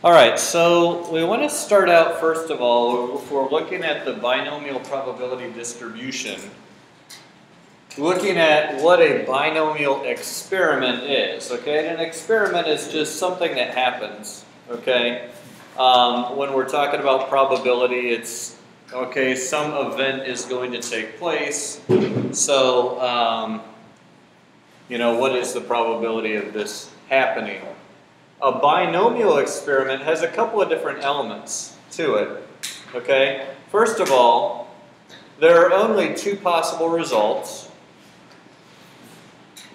All right, so we want to start out first of all, if we're looking at the binomial probability distribution, looking at what a binomial experiment is, okay? And an experiment is just something that happens, okay? When we're talking about probability, it's, okay, some event is going to take place, so, you know, what is the probability of this happening? A binomial experiment has a couple of different elements to it, okay? First of all, there are only two possible results,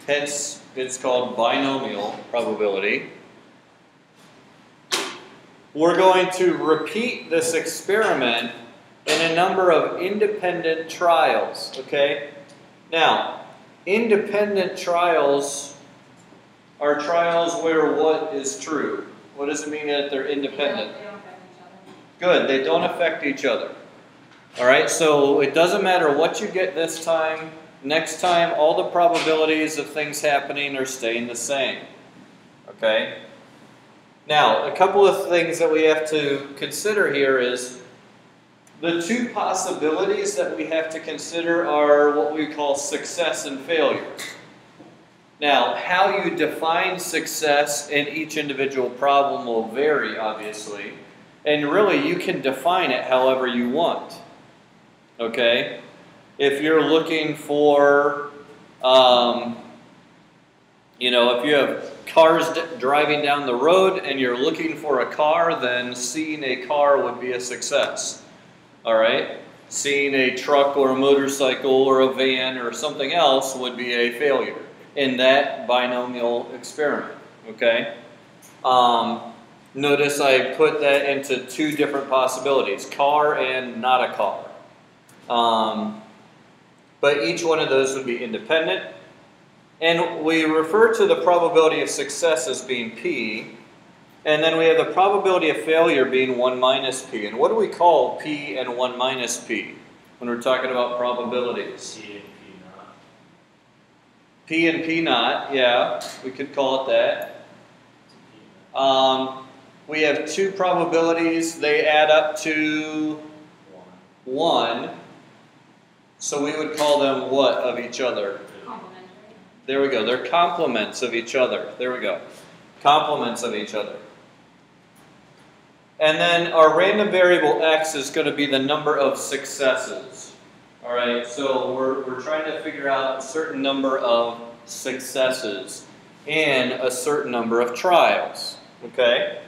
hence it's called binomial probability. We're going to repeat this experiment in a number of independent trials, okay? Now, independent trials are trials where what is true? What does it mean that they're independent? They don't affect each other. Good, they don't affect each other. All right, so it doesn't matter what you get this time, next time, all the probabilities of things happening are staying the same. Okay? Now, a couple of things that we have to consider here is the two possibilities that we have to consider are what we call success and failure. Now, how you define success in each individual problem will vary, obviously. And really, you can define it however you want. Okay? If you're looking for, you know, if you have cars driving down the road and you're looking for a car, then seeing a car would be a success. All right? Seeing a truck or a motorcycle or a van or something else would be a failure in that binomial experiment, okay? Notice I put that into two different possibilities, car and not a car. But each one of those would be independent. And we refer to the probability of success as being P, and then we have the probability of failure being 1 minus P. And what do we call P and 1 minus P when we're talking about probabilities? P and P naught, yeah, we could call it that. We have two probabilities, they add up to 1. So we would call them what of each other? Complementary. There we go, they're complements of each other. There we go. Complements of each other. And then our random variable x is going to be the number of successes. All right, so we're trying to figure out a certain number of successes and a certain number of trials, okay?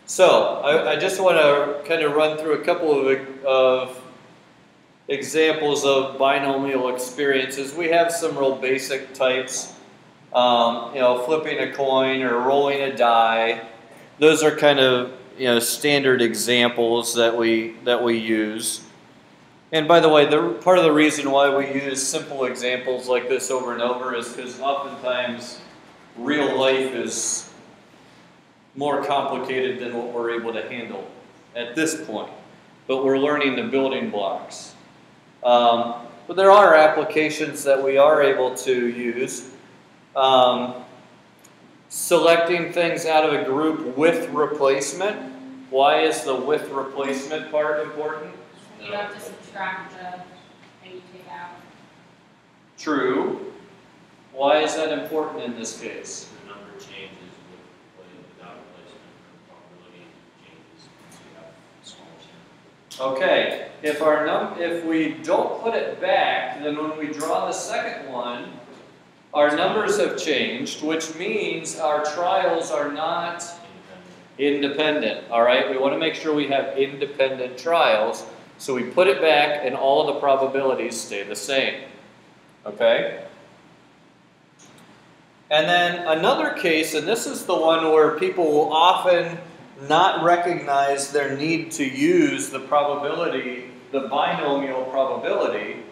So I just want to kind of run through a couple of examples of binomial experiences. We have some real basic types, you know, flipping a coin or rolling a die. Those are kind of, you know, standard examples that we use. And by the way, part of the reason why we use simple examples like this over and over is because oftentimes real life is more complicated than what we're able to handle at this point. But we're learning the building blocks. But there are applications that we are able to use. Selecting things out of a group with replacement. Why is the with replacement part important? You have to subtract the and you take out. True. Why is that important in this case? The number changes without replacement, the probability changes once you have smaller sample. Okay, if we don't put it back, then when we draw the second one, our numbers have changed, which means our trials are not independent. All right, we want to make sure we have independent trials, so we put it back and all of the probabilities stay the same. Okay? And then another case, and this is the one where people will often not recognize their need to use the probability, the binomial probability,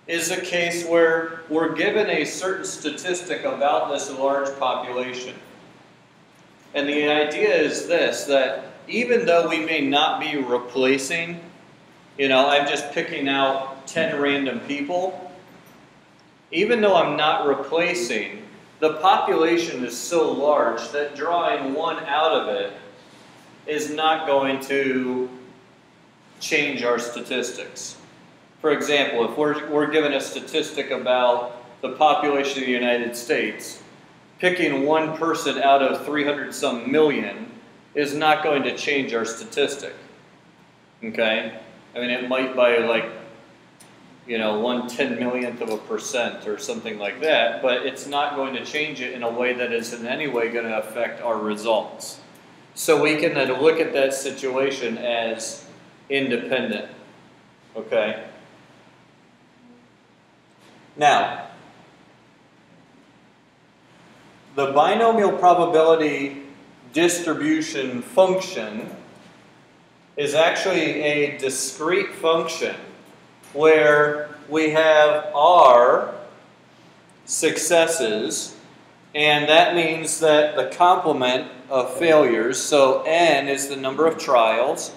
is a case where we're given a certain statistic about this large population. And the idea is this, that even though we may not be replacing, you know, I'm just picking out 10 random people, even though I'm not replacing, the population is so large that drawing one out of it is not going to change our statistics. For example, if we're given a statistic about the population of the United States, picking one person out of 300 some million is not going to change our statistic. Okay? I mean, it might by like, 1/10,000,000% or something like that, but it's not going to change it in a way that is in any way going to affect our results. So we can then look at that situation as independent. Okay? Now, the binomial probability distribution function is actually a discrete function where we have R successes, and that means that the complement of failures, so N is the number of trials,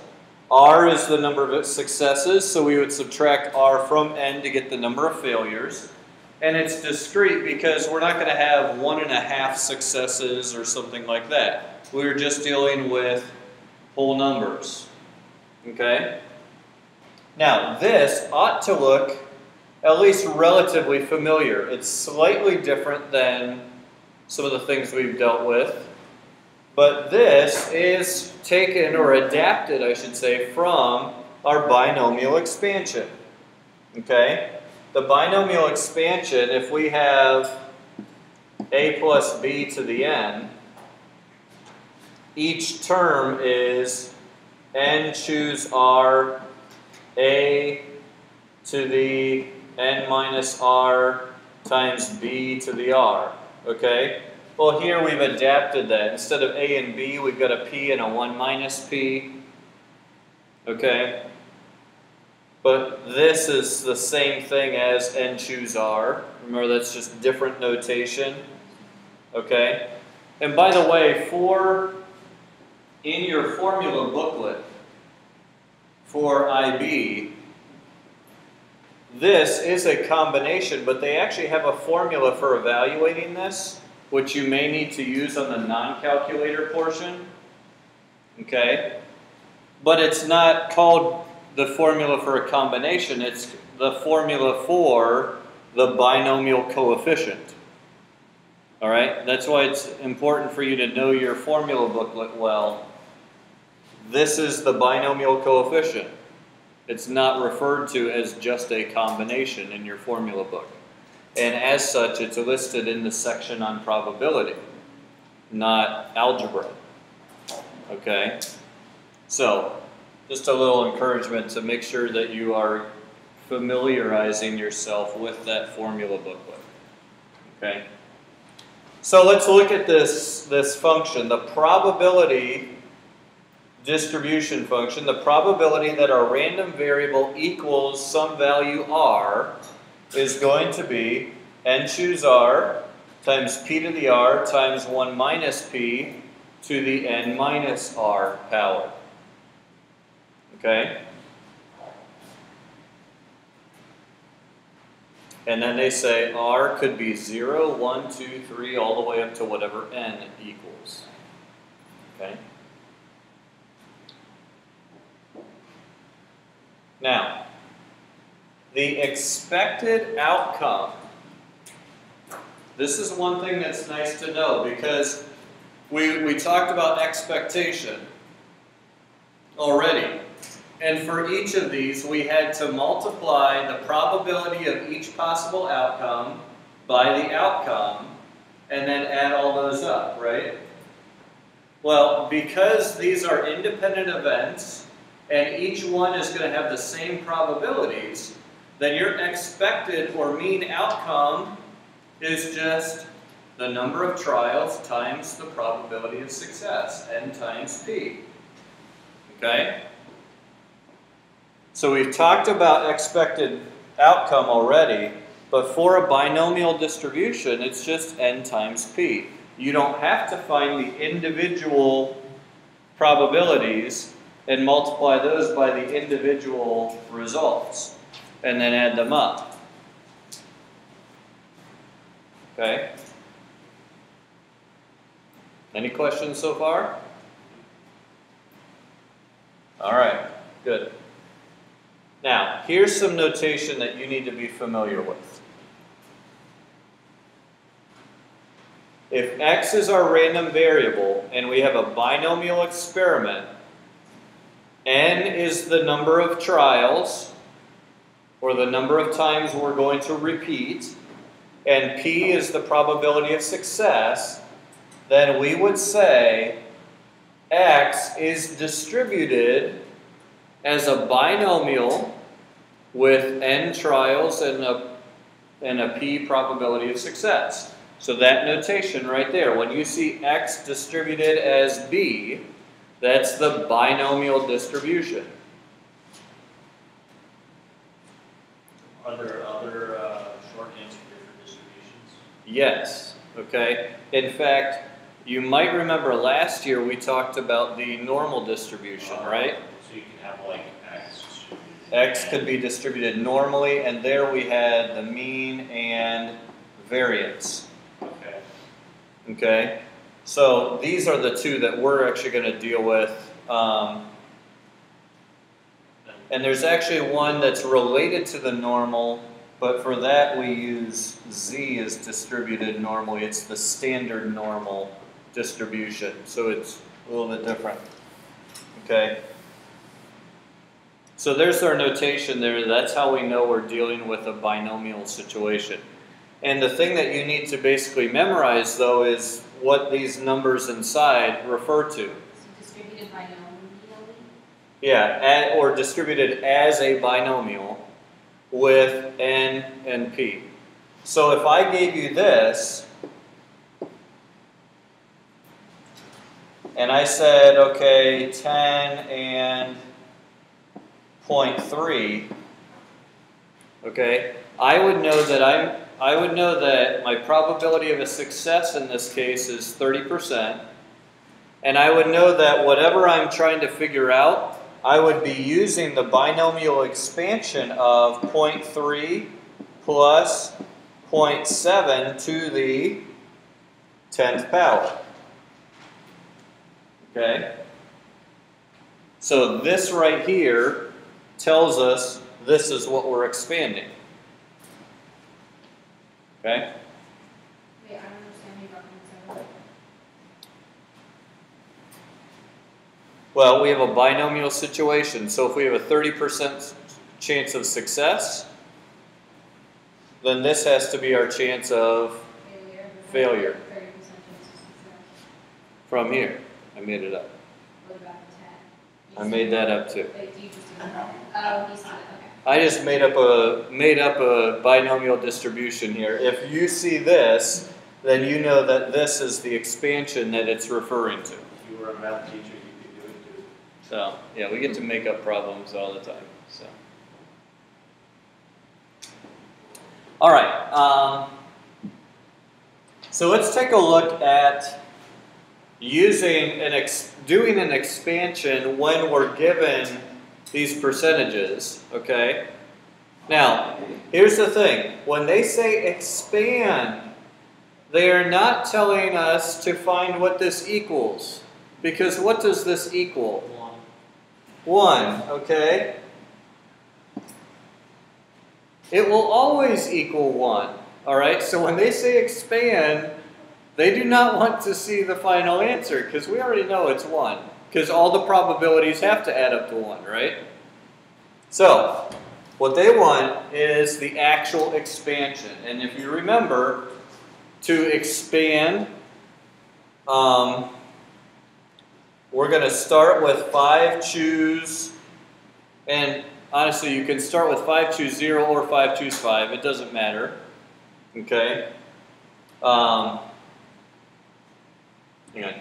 R is the number of successes, so we would subtract R from N to get the number of failures. And it's discrete because we're not going to have 1.5 successes or something like that. We're just dealing with whole numbers. Okay? Now, this ought to look at least relatively familiar. It's slightly different than some of the things we've dealt with. But this is taken, or adapted, I should say, from our binomial expansion. Okay? The binomial expansion, if we have a plus b to the n, each term is n choose r, a to the n minus r times b to the r. Okay? Well, here we've adapted that. Instead of a and b, we've got a p and a 1 minus p. Okay? But this is the same thing as n choose r. Remember, that's just different notation. Okay? And by the way, in your formula booklet for IB, this is a combination, but they actually have a formula for evaluating this, which you may need to use on the non-calculator portion. Okay? But it's not called the formula for a combination, it's the formula for the binomial coefficient. Alright? That's why it's important for you to know your formula booklet well. This is the binomial coefficient. It's not referred to as just a combination in your formula book. And as such, it's listed in the section on probability, not algebra. Okay? So, just a little encouragement to make sure that you are familiarizing yourself with that formula booklet. Okay? So let's look at this function, the probability distribution function, the probability that our random variable equals some value r is going to be n choose r times p to the r times 1 minus p to the n minus r power. Okay? And then they say r could be 0, 1, 2, 3, all the way up to whatever n equals. Okay? Now, the expected outcome. This is one thing that's nice to know because we talked about expectation already. And for each of these, we had to multiply the probability of each possible outcome by the outcome and then add all those up, right? Well, because these are independent events and each one is going to have the same probabilities, then your expected or mean outcome is just the number of trials times the probability of success, n times p. Okay? So we've talked about expected outcome already, but for a binomial distribution, it's just n times p. You don't have to find the individual probabilities and multiply those by the individual results, and then add them up. Okay? Any questions so far? All right, good. Now, here's some notation that you need to be familiar with. If x is our random variable and we have a binomial experiment, n is the number of trials, or the number of times we're going to repeat, and p is the probability of success, then we would say x is distributed as a binomial with n trials and a p probability of success. So that notation right there, when you see x distributed as b, that's the binomial distribution. Are there other shorthands for different distributions? Yes, okay. In fact, you might remember last year we talked about the normal distribution, right? So you can have like x distributed. X could be distributed normally, and there we had the mean and variance. Okay. Okay? So these are the two that we're actually going to deal with. And there's actually one that's related to the normal, but for that we use z as distributed normally. It's the standard normal distribution, so it's a little bit different. Okay? So there's our notation there. That's how we know we're dealing with a binomial situation. And the thing that you need to basically memorize, though, is what these numbers inside refer to. So distributed binomially? Yeah, or distributed as a binomial with n and p. So if I gave you this, and I said, okay, 10 and 0.3, okay, I would know that my probability of a success in this case is 30%, and I would know that whatever I'm trying to figure out, I would be using the binomial expansion of 0.3 plus 0.7 to the 10th power. Okay? So this right here tells us this is what we're expanding. Okay? Wait, I don't understand you got 0.7. Well, we have a binomial situation, so if we have a 30% chance of success, then this has to be our chance of failure. 30% chance of success. From here. I made it up. What about the 10? I made that up too. Wait, do you just do that? Oh, you said it, okay. I just made up a binomial distribution here. If you see this, then you know that this is the expansion that it's referring to. If you were a math teacher, you could do it too. So, yeah, we get to make up problems all the time. So, all right. So let's take a look at doing an expansion when we're given these percentages. Okay. Now, here's the thing: when they say expand, they are not telling us to find what this equals, because what does this equal? 1, okay? It will always equal 1, all right? So when they say expand, they do not want to see the final answer, because we already know it's 1, because all the probabilities have to add up to 1, right? So what they want is the actual expansion. And if you remember, to expand, we're going to start with 5 choose, and honestly you can start with 5 choose 0 or 5 choose 5, it doesn't matter, okay?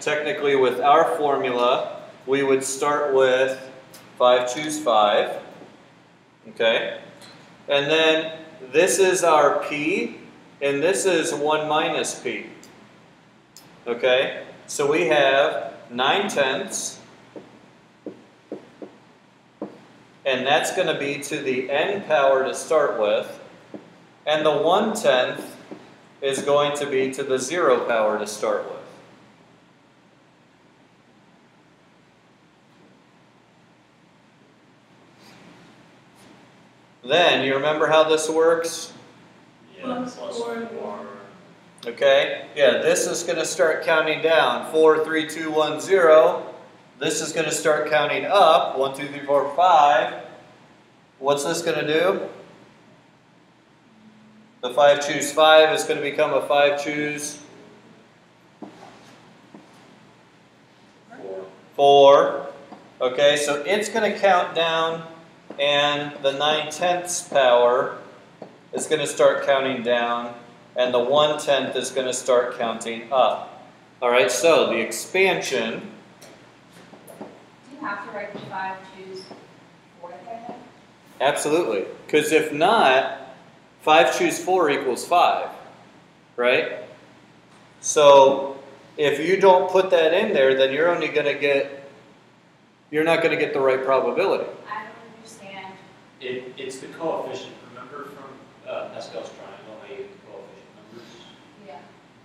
Technically with our formula we would start with 5 choose 5, okay? And then this is our p, and this is 1 minus p, okay? So we have 9/10, and that's going to be to the n power to start with, and the 1/10 is going to be to the 0 power to start with. then you remember how this works? Yeah, plus 4. Okay, yeah, this is going to start counting down. 4, 3, 2, 1, 0. This is going to start counting up. 1, 2, 3, 4, 5. What's this going to do? The 5 choose 5 is going to become a 5 choose 4. Okay, so it's going to count down, and the 9/10 power is going to start counting down, and the 1/10 is going to start counting up. All right, so the expansion. Do you have to write the 5 choose 4 there? Absolutely, because if not, 5 choose 4 equals 5, right? So if you don't put that in there, then you're only going to get, you're not going to get the right probability. I don't understand. It's the coefficient. Remember from Pascal's triangle, how you get the coefficient numbers? Yeah.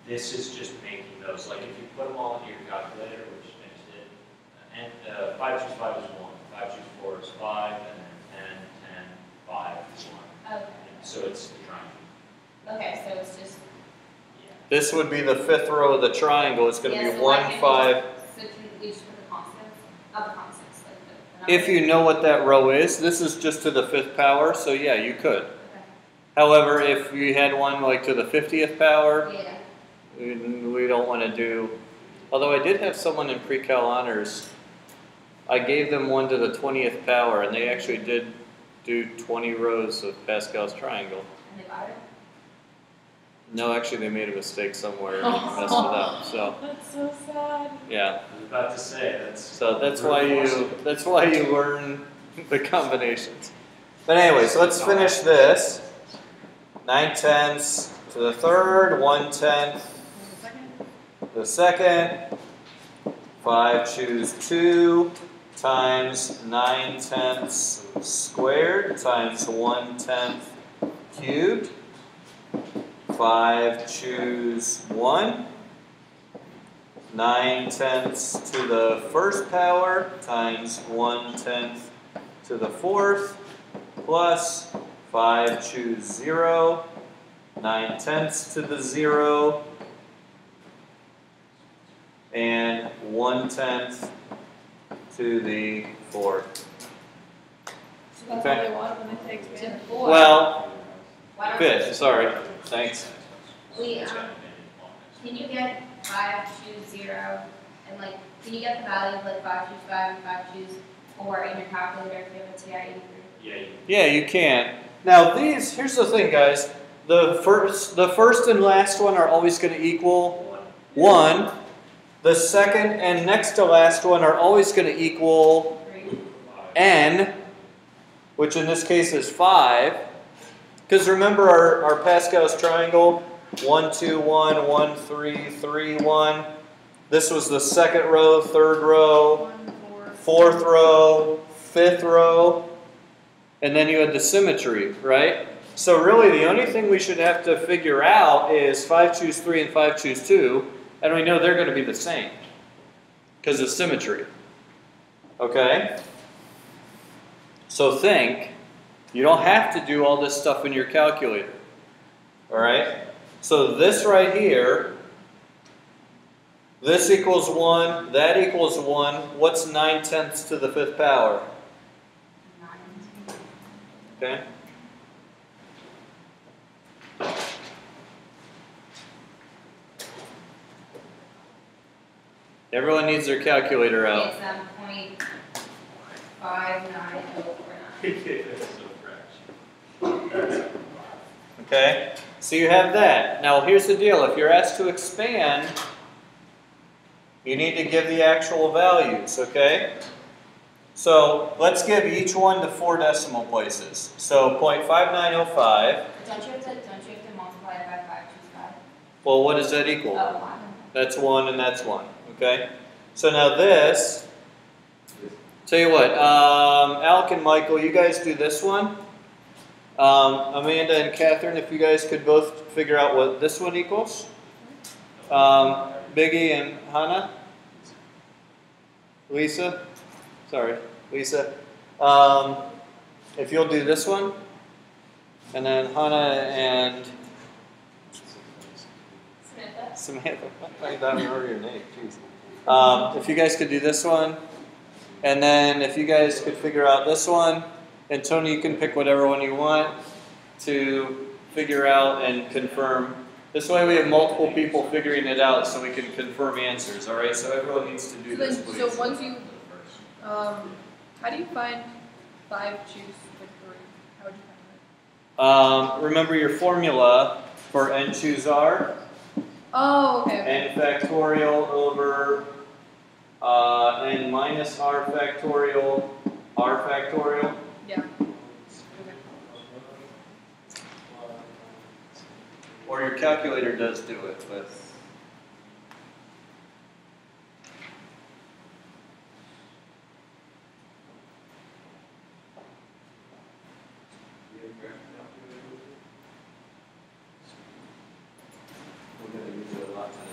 This is just making those. Like if you put them all into your calculator, which makes it, and 5 choose 5 is 1, 5 choose 4 is 5, and then 10, 10, 5 is 1. Okay. So it's the triangle. Okay, so it's just. Yeah. This would be the 5th row of the triangle. It's going to Yeah, be so 1, like, 5. So can we just put the constants? Of the constants, like the If you know what that row is, this is just to the 5th power, so yeah, you could. Okay. However, if you had one like to the 50th power, Yeah. we don't want to do. Although I did have someone in pre-cal honors, I gave them one to the 20th power, and they actually did do 20 rows of Pascal's triangle. And they got it? No, actually, they made a mistake somewhere and messed it up. So That's so sad. yeah. I was about to say that's. So that's why you learn the combinations. But anyways, let's finish this. 9/10 to the 3rd, 1/10 the 2nd. 5 choose 2 times 9/10 squared times 1/10 cubed. 5 choose 1. 9/10 to the 1st power times 1/10 to the 4th plus 5 choose 0. 9/10 to the 0 and 1/10 to the 4th. So that's Okay. all they want when they take expand. To 4. Well, Why don't 5th, sorry. Thanks. we, can you get 5 choose 0 and like, can you get the value of like 5 choose 5 and 5 choose 4 in your calculator if you have a TI-83? Yeah. Yeah, you can. Now these, here's the thing, guys. The first and last one are always going to equal 1. The second and next to last one are always going to equal 3. n, which in this case is 5. Because remember our Pascal's triangle, 1, 2, 1, 1, 3, 3, 1. This was the 2nd row, 3rd row, 1, 4. 4th row, 5th row, and then you had the symmetry, right? So really the only thing we should have to figure out is 5 choose 3 and 5 choose 2, and we know they're going to be the same because of symmetry. Okay? So think, you don't have to do all this stuff in your calculator. All right? So this right here, this equals 1, that equals 1. What's 9/10 to the 5th power? 9. Okay? Everyone needs their calculator out. It's 0.59049. Okay? So you have that. Now here's the deal. If you're asked to expand, you need to give the actual values, okay? So let's give each one to 4 decimal places. So 0.5905. Don't you have to multiply it by 5 choose 5? Well, what does that equal? Oh, 1. That's 1 and that's 1. Okay? So now this, tell you what, Alec and Michael, you guys do this one. Amanda and Catherine, if you guys could both figure out what this one equals. Biggie and Hannah. Lisa. If you'll do this one. And then Hannah and Samantha? Samantha. I don't remember your name. Jeez. If you guys could do this one, and then if you guys could figure out this one, and Tony, you can pick whatever one you want to figure out and confirm. This way we have multiple people figuring it out so we can confirm answers, all right? So everyone needs to do this, please. So once you, how do you find 5 choose for 3? How would you find that? Remember your formula for n choose r? Oh, okay. N factorial over n minus r factorial, r factorial. Yeah. Or your calculator does do it, but we're going to use it a lot today.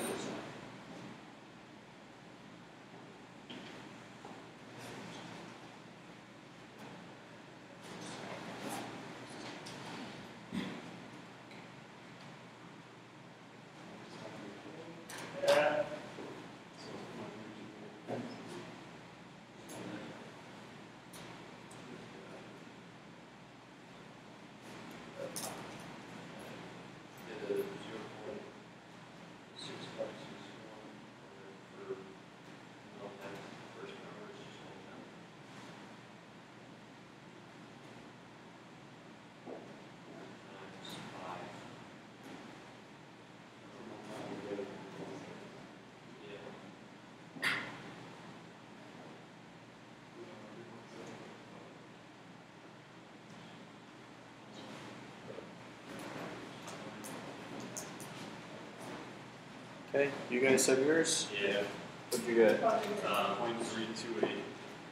Okay, you guys have yours? Yeah. What'd you get? 0.328.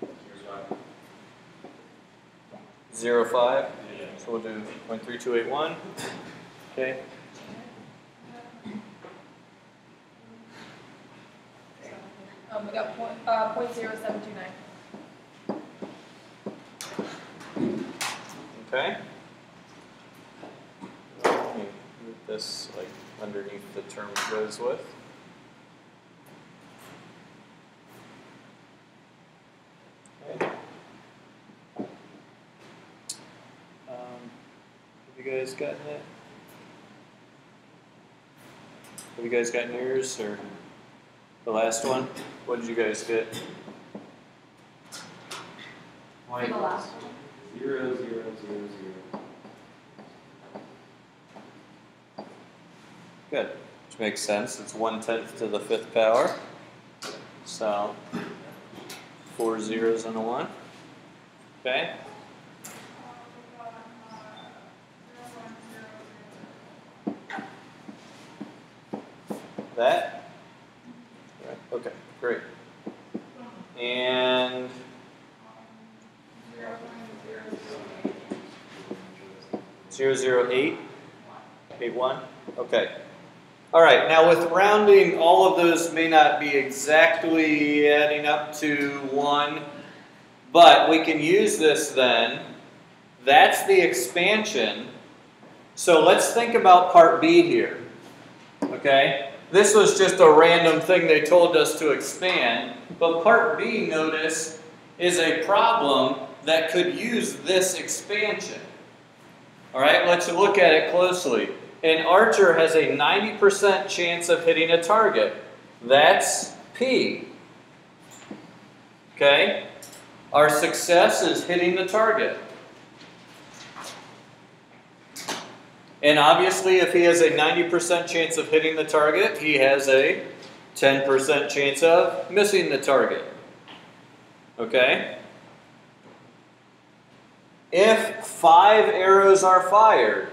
Here's what. 0.5? Yeah. So we'll do 0.3281. Okay. We got 0.0729. Okay. Let me move this like underneath the term it goes with. Okay. Have you guys gotten it? Have you guys gotten yours or the last one? What did you guys get? For the last one. 0, 0, 0, 0. Good, which makes sense. It's 1/10 to the 5th power. So 4 zeros and a 1. Okay. That? Right. Okay, great. And 008? 81? Okay. All right, now with rounding, all of those may not be exactly adding up to 1, but we can use this then. That's the expansion. So let's think about part B here. Okay? This was just a random thing they told us to expand, but part B, notice, is a problem that could use this expansion. All right, let's look at it closely. An archer has a 90% chance of hitting a target. That's P. Okay? Our success is hitting the target. And obviously, if he has a 90% chance of hitting the target, he has a 10% chance of missing the target. Okay? If 5 arrows are fired,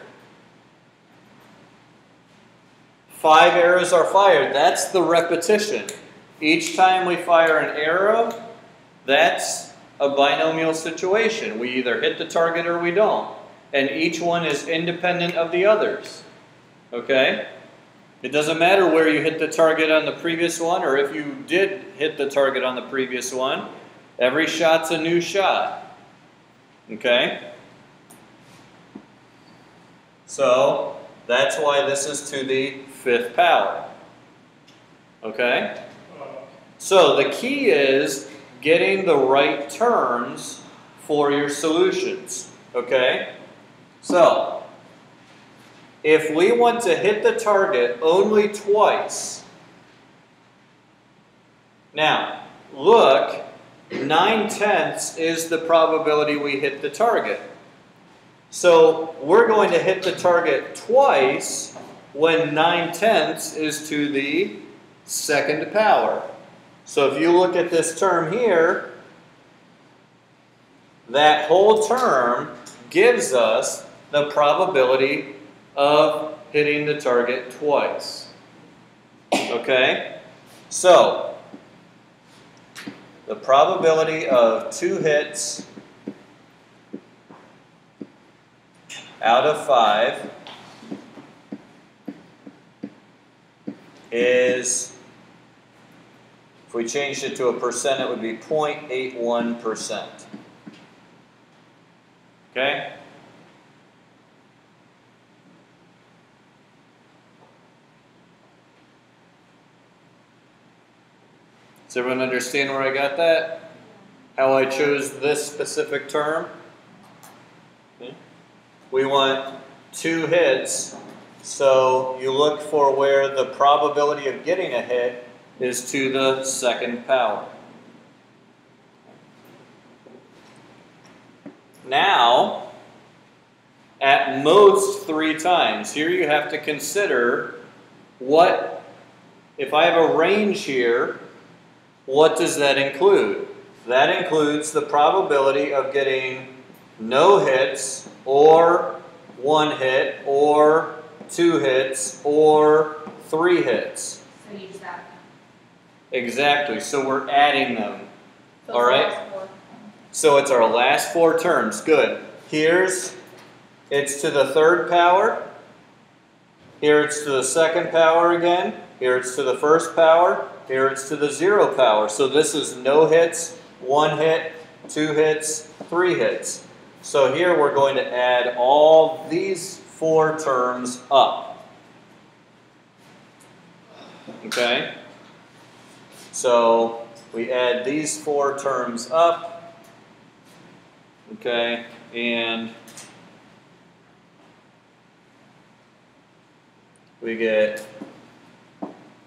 5 arrows are fired, that's the repetition. Each time we fire an arrow, that's a binomial situation. We either hit the target or we don't. And each one is independent of the others. Okay? It doesn't matter where you hit the target on the previous one or if you did hit the target on the previous one. Every shot's a new shot. Okay? So that's why this is to the 5th power. Okay? So the key is getting the right terms for your solutions. Okay? So if we want to hit the target only twice, now look, 9/10 is the probability we hit the target. So we're going to hit the target twice when 9/10 is to the 2nd power. So if you look at this term here, that whole term gives us the probability of hitting the target twice. Okay? So the probability of 2 hits out of 5 is, if we changed it to a percent, it would be 0.81%. Okay? Does everyone understand where I got that? How I chose this specific term? Okay. We want 2 hits, so you look for where the probability of getting a hit is to the 2nd power. Now, at most 3 times. Here you have to consider what, if I have a range here, what does that include? That includes the probability of getting no hits, or 1 hit, or 2 hits, or 3 hits. So you just add them. Exactly, so we're adding them. So All right? So it's our last 4 terms. Good. Here's, it's to the 3rd power. Here it's to the 2nd power again. Here it's to the 1st power. Here it's to the 0 power. So this is no hits, 1 hit, 2 hits, 3 hits. So here we're going to add all these 4 terms up. Okay? So we add these 4 terms up. Okay, and we get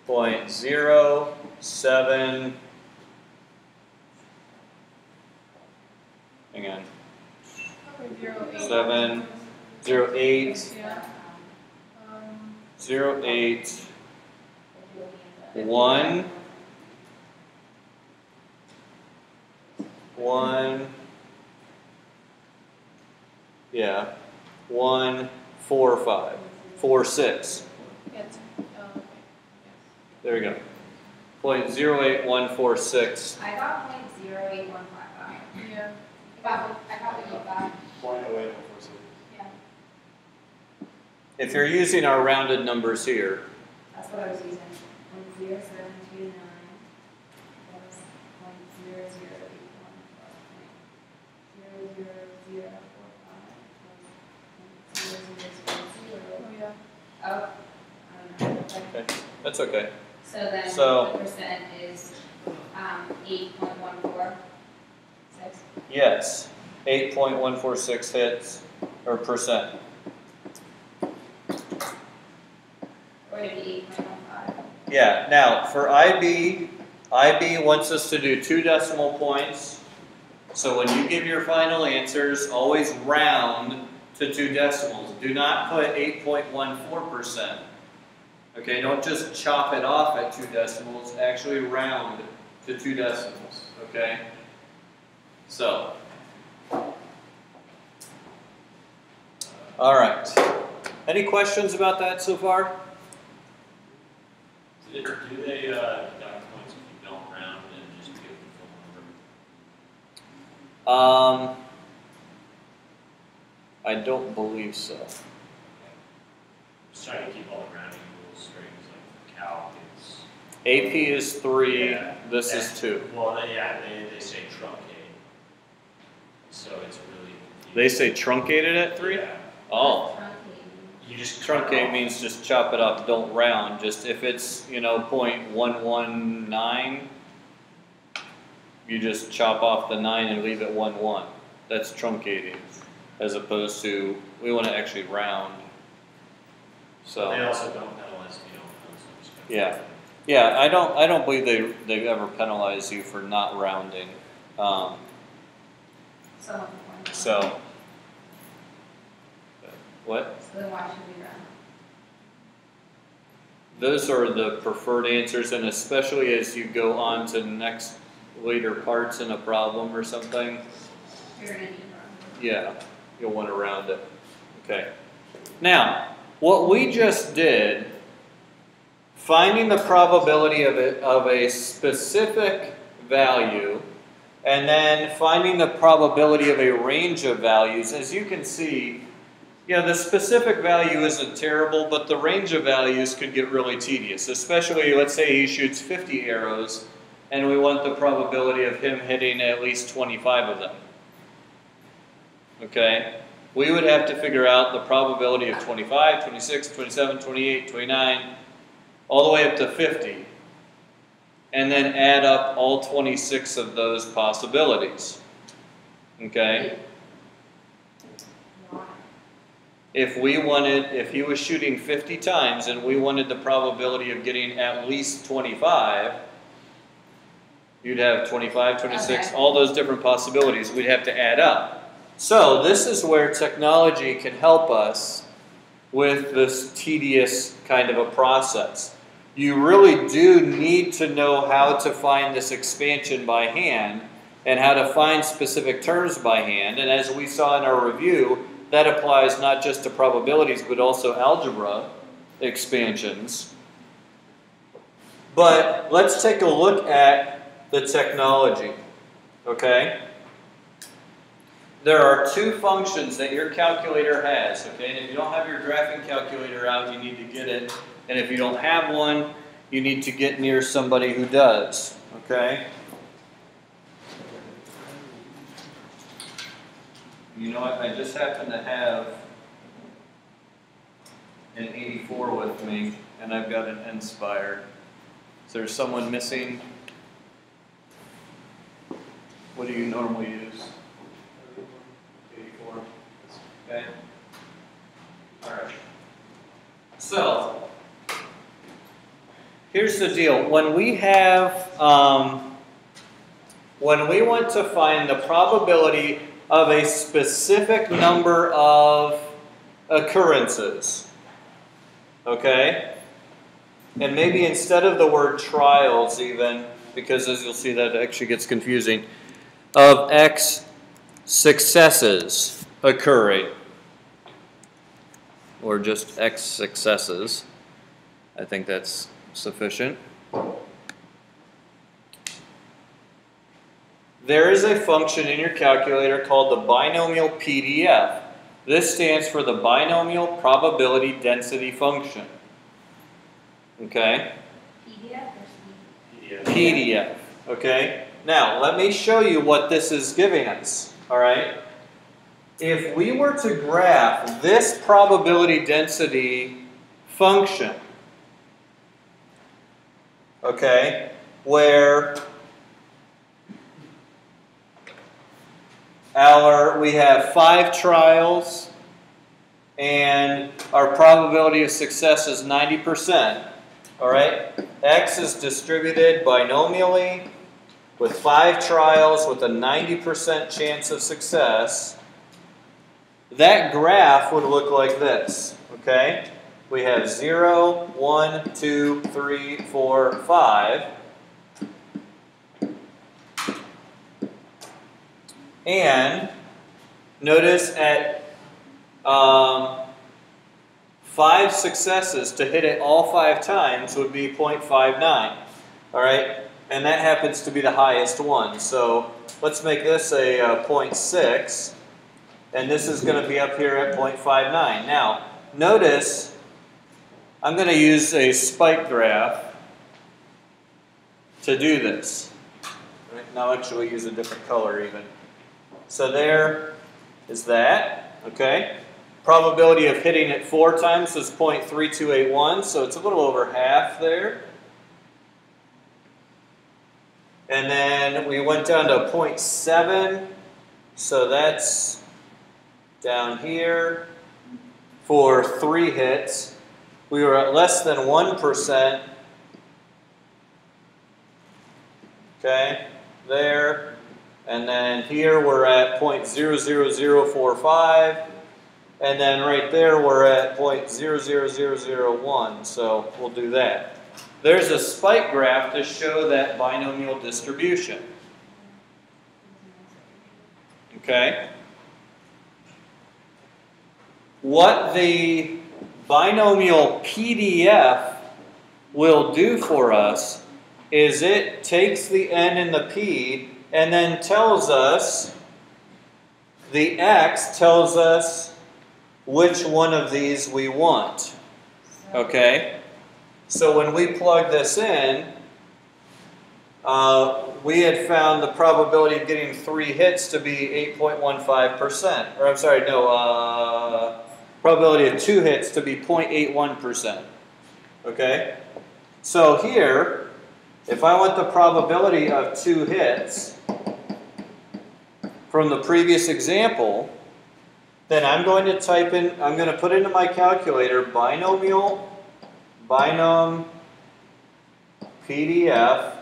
0.07, hang on, 7, 0.8, Yeah. 0.8, 1, 1, yeah, 1, 4, 5, 4, 6. Yes. Okay. There we go. 0.08146. I got 0.08155. Yeah. I got what you got. 0.0846. Yeah, If you're using our rounded numbers here, that's what I was using. 0.0729 plus 0.0081 plus 0.00045 plus 0.0000. Oh yeah. Oh, I don't know. okay, that's okay. So then So- the percent is 8.146. Yes, 8.146 hits, or percent. Or it'd be 8.15. Yeah, now for IB wants us to do 2 decimal points. So when you give your final answers, always round to 2 decimals. Do not put 8.14%. Okay, don't just chop it off at 2 decimals, actually round to 2 decimals, okay? So, all right. Any questions about that so far? Do they deduct points if you don't round and just give the full number? I don't believe so. Just trying to keep all the rounding rules straight, like calc is. AP is 3, Yeah, this is 2. Well, they say truncate, so it's really. They say truncated at 3? Yeah. Oh, You just truncate means just chop it off, don't round. Just if it's, you know, 0.119, you just chop off the 9 and leave it 1,1. That's truncating, as opposed to, we want to actually round. So they also don't penalize if you don't penalize. yeah, yeah. I don't believe they ever penalize you for not rounding. So what? So then why should we round? Those are the preferred answers, and especially as you go on to later parts in a problem or something. You're gonna need round. Yeah, you'll want to round it. Okay. Now, what we just did, finding the probability of a specific value, and then finding the probability of a range of values. As you can see, yeah, the specific value isn't terrible, but the range of values could get really tedious, especially, let's say he shoots 50 arrows, and we want the probability of him hitting at least 25 of them. Okay? We would have to figure out the probability of 25, 26, 27, 28, 29, all the way up to 50. And then add up all 26 of those possibilities. Okay? If he was shooting 50 times and we wanted the probability of getting at least 25, you'd have 25, 26, all those different possibilities we'd have to add up. So this is where technology can help us with this tedious kind of a process. You really do need to know how to find this expansion by hand and how to find specific terms by hand. And as we saw in our review, that applies not just to probabilities, but also algebra expansions. But let's take a look at the technology, okay? There are two functions that your calculator has, okay? And if you don't have your graphing calculator out, you need to get it. And if you don't have one, you need to get near somebody who does, okay? You know what, I just happen to have an 84 with me, and I've got an Inspire. Is there someone missing? What do you normally use? 84. Okay. All right. So, here's the deal. When we want to find the probability of a specific number of occurrences, okay? And maybe instead of the word trials even, because as you'll see that actually gets confusing, of X successes occurring, or just X successes, I think that's sufficient. There is a function in your calculator called the binomial PDF. This stands for the binomial probability density function. Okay? PDF or PDF. PDF. Okay? Now, let me show you what this is giving us. All right? If we were to graph this probability density function, okay, where we have 5 trials and our probability of success is 90%. All right? X is distributed binomially with 5 trials with a 90% chance of success. That graph would look like this. Okay? We have 0, 1, 2, 3, 4, 5. And notice at 5 successes, to hit it all 5 times would be 0.59. All right? And that happens to be the highest one. So let's make this a 0.6. And this is going to be up here at 0.59. Now, notice I'm going to use a spike graph to do this. Right? Now actually use a different color even. So there is that, okay? probability of hitting it 4 times was 0.3281, so it's a little over half there. And then we went down to 0.7, so that's down here for 3 hits. We were at less than 1%. Okay, there. And then here we're at 0.00045. And then right there we're at 0.00001. So we'll do that. There's a spike graph to show that binomial distribution. Okay? What the binomial PDF will do for us is it takes the n and the p and then tells us, the x tells us which one of these we want. Okay? So when we plug this in, we had found the probability of getting 3 hits to be 8.15%. Or I'm sorry, no, probability of 2 hits to be 0.81%. Okay? So here, if I want the probability of 2 hits from the previous example, then I'm going to type in, I'm going to put into my calculator binomial, binom, PDF.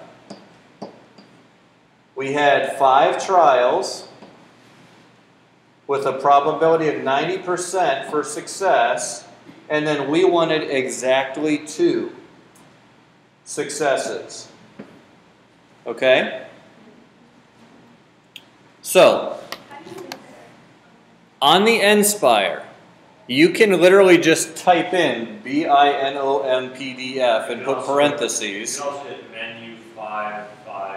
We had 5 trials with a probability of 90% for success, and then we wanted exactly 2 successes. Okay? So, on the NSpire, you can literally just type in BINOM-PDF and put parentheses. You can also hit menu 55B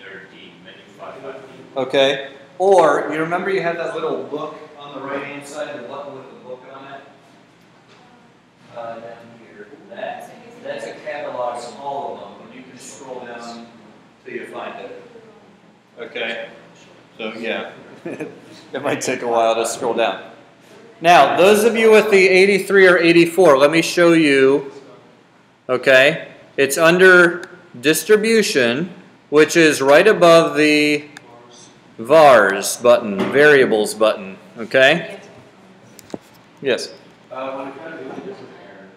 or D, menu 55B. Okay? Or, you remember you had that little book on the right-hand side, the button with the book on it? Down here. That's a catalog of all of them, and you can scroll down till you find it. Okay? So, yeah. It might take a while to scroll down. Now, those of you with the 83 or 84, let me show you. Okay? It's under distribution, which is right above the vars button, variables button. Okay? Yes? When it comes to the different error,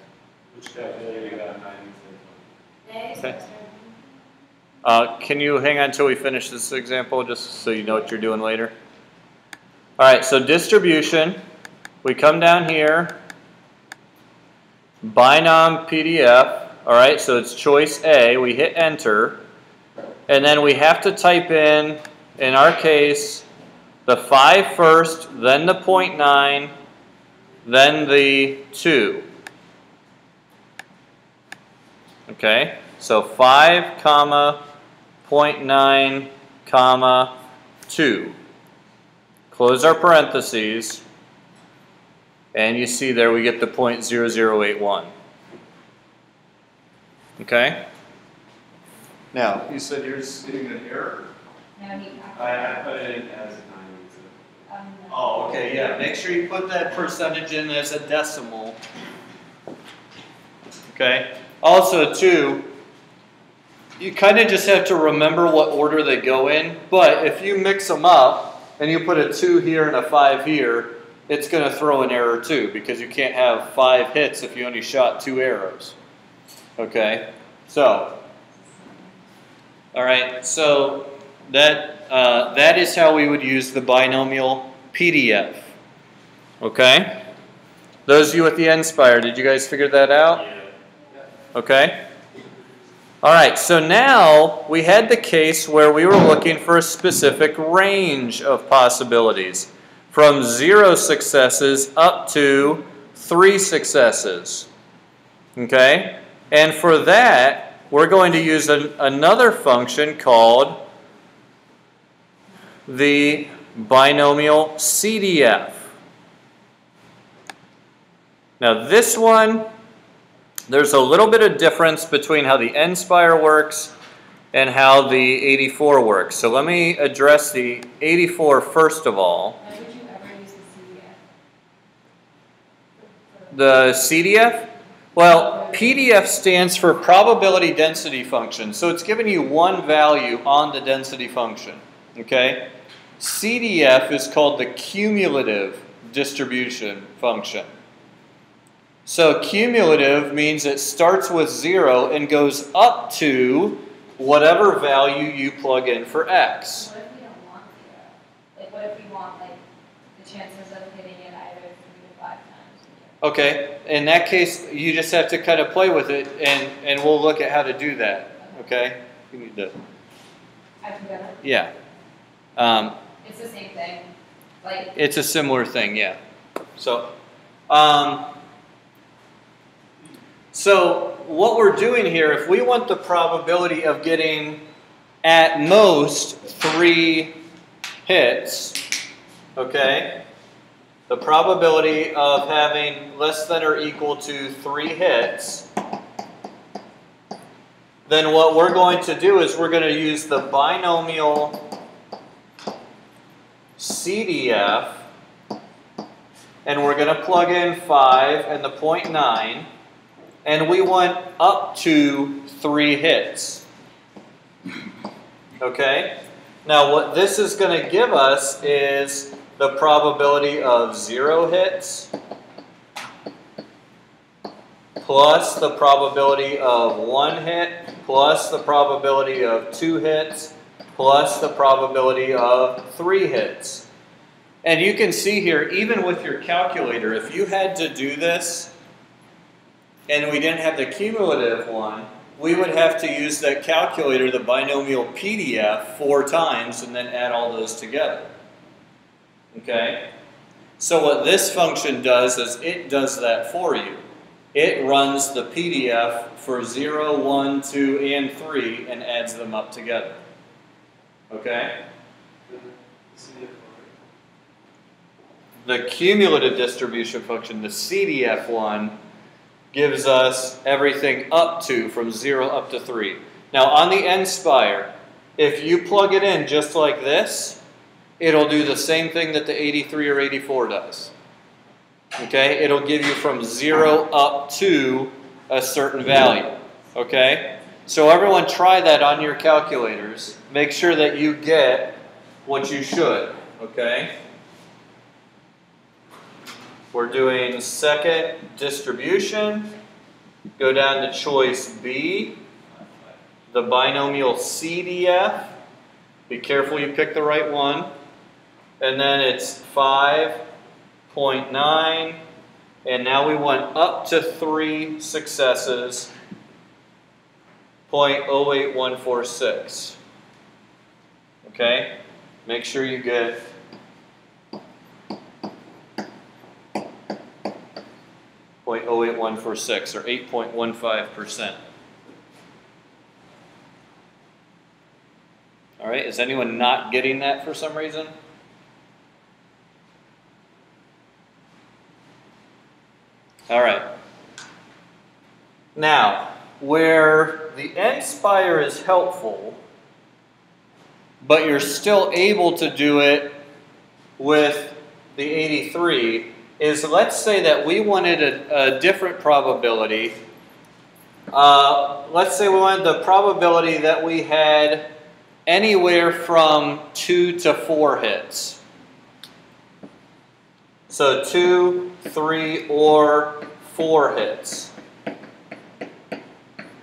which calculator you got 90? Okay. Can you hang on until we finish this example, just so you know what you're doing later? All right, so distribution. We come down here, binom PDF. All right, so it's choice A. We hit enter, and then we have to type in our case, the 5 first, then the 0.9, then the 2. Okay, so 5, comma, 0.9, comma, 2. Close our parentheses, and you see there we get the 0.0081. Okay? Now, you said you're getting an error? No, I put it in as 90. Oh, okay, yeah. Make sure you put that percentage in as a decimal. Okay? Also, too, you kind of just have to remember what order they go in, but if you mix them up and you put a 2 here and a 5 here, it's going to throw an error too, because you can't have 5 hits if you only shot 2 arrows. Okay? So, all right, so that is how we would use the binomial PDF. Okay? Those of you with the NSpire, did you guys figure that out? Yeah. Okay? All right, so now we had the case where we were looking for a specific range of possibilities, from 0 successes up to 3 successes. Okay? And for that, we're going to use another function called the binomial CDF. Now this one, there's a little bit of difference between how the NSpire works and how the 84 works. So let me address the 84 first of all. Why would you ever use the The CDF? Well, PDF stands for probability density function. So it's giving you one value on the density function. Okay? CDF is called the cumulative distribution function. So cumulative means it starts with 0 and goes up to whatever value you plug in for x. What if we don't want 0? Like, what if we want, like, the chances of hitting it either 3 to 5 times? Okay, in that case, you just have to kind of play with it, and we'll look at how to do that. Okay? You need to. I can go ahead. Yeah. It's the same thing. Like. It's a similar thing, yeah. So, so what we're doing here, if we want the probability of getting at most 3 hits, okay, the probability of having less than or equal to 3 hits, then what we're going to do is we're going to use the binomial CDF, and we're going to plug in 5 and the 0.9, and we want up to 3 hits. Okay? Now what this is going to give us is the probability of 0 hits plus the probability of 1 hit plus the probability of 2 hits plus the probability of 3 hits. And you can see here, even with your calculator, if you had to do this and we didn't have the cumulative one, we would have to use that calculator, the binomial PDF, 4 times and then add all those together. Okay? So what this function does is it does that for you. It runs the PDF for 0, 1, 2, and 3 and adds them up together. Okay? The cumulative distribution function, the CDF one, gives us everything up to, from 0 up to 3. Now on the nSpire, if you plug it in just like this, it'll do the same thing that the 83 or 84 does. Okay? It'll give you from 0 up to a certain value. Okay? So everyone try that on your calculators. Make sure that you get what you should. Okay? We're doing second distribution. Go down to choice B, the binomial CDF. Be careful you pick the right one. And then it's 5.9. And now we want up to 3 successes. 0.08146. Okay? Make sure you get 0.08146 or 8.15%. All right, is anyone not getting that for some reason? All right. Now, where the nSpire is helpful, but you're still able to do it with the 83, is let's say that we wanted a different probability. Let's say we wanted the probability that we had anywhere from 2 to 4 hits. So 2, 3, or 4 hits.